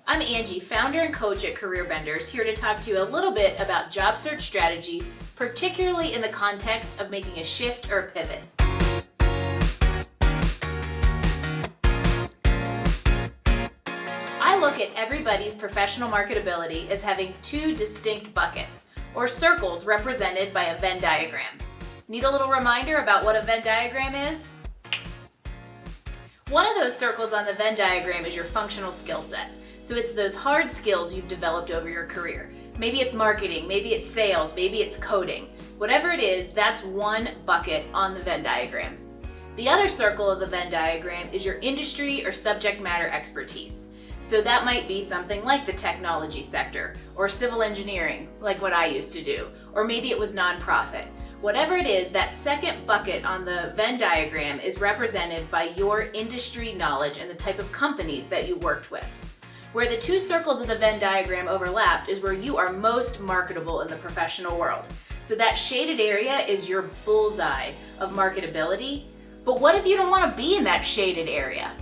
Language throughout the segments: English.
I'm Angie, founder and coach at Career Benders, here to talk to you a little bit about job search strategy, particularly in the context of making a shift or a pivot. I look at everybody's professional marketability as having two distinct buckets, or circles represented by a Venn diagram. Need a little reminder about what a Venn diagram is? One of those circles on the Venn diagram is your functional skill set. So it's those hard skills you've developed over your career. Maybe it's marketing, maybe it's sales, maybe it's coding. Whatever it is, that's one bucket on the Venn diagram. The other circle of the Venn diagram is your industry or subject matter expertise. So that might be something like the technology sector, or civil engineering, like what I used to do, or maybe it was nonprofit. Whatever it is, that second bucket on the Venn diagram is represented by your industry knowledge and the type of companies that you worked with. Where the two circles of the Venn diagram overlapped is where you are most marketable in the professional world. So that shaded area is your bullseye of marketability. But what if you don't want to be in that shaded area?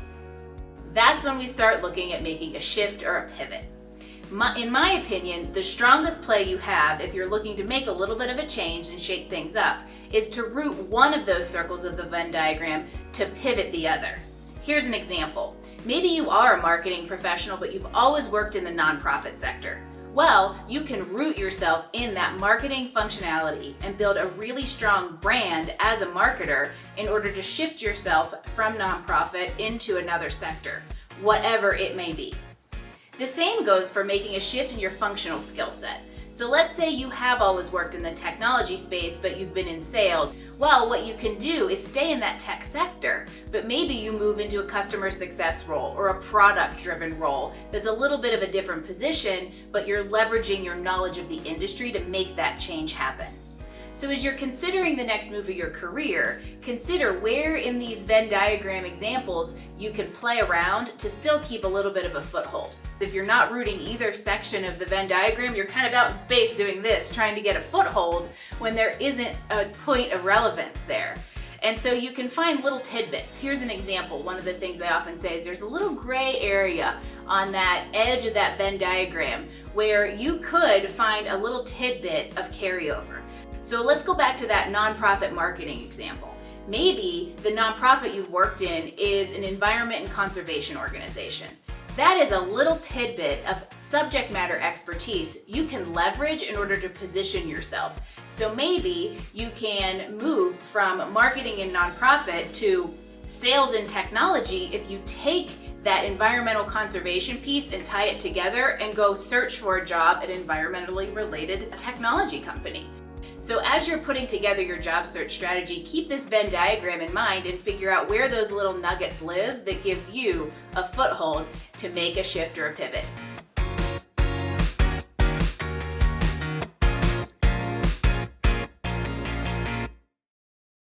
That's when we start looking at making a shift or a pivot. In my opinion, the strongest play you have if you're looking to make a little bit of a change and shake things up is to root one of those circles of the Venn diagram to pivot the other. Here's an example. Maybe you are a marketing professional, but you've always worked in the nonprofit sector. Well, you can root yourself in that marketing functionality and build a really strong brand as a marketer in order to shift yourself from nonprofit into another sector, whatever it may be. The same goes for making a shift in your functional skill set. So let's say you have always worked in the technology space, but you've been in sales. Well, what you can do is stay in that tech sector, but maybe you move into a customer success role or a product-driven role that's a little bit of a different position, but you're leveraging your knowledge of the industry to make that change happen. So as you're considering the next move of your career, consider where in these Venn diagram examples you can play around to still keep a little bit of a foothold. If you're not rooting either section of the Venn diagram, you're kind of out in space doing this, trying to get a foothold when there isn't a point of relevance there. And so you can find little tidbits. Here's an example. One of the things I often say is there's a little gray area on that edge of that Venn diagram where you could find a little tidbit of carryover. So let's go back to that nonprofit marketing example. Maybe the nonprofit you've worked in is an environment and conservation organization. That is a little tidbit of subject matter expertise you can leverage in order to position yourself. So maybe you can move from marketing and nonprofit to sales and technology if you take that environmental conservation piece and tie it together and go search for a job at an environmentally related technology company. So as you're putting together your job search strategy, keep this Venn diagram in mind and figure out where those little nuggets live that give you a foothold to make a shift or a pivot.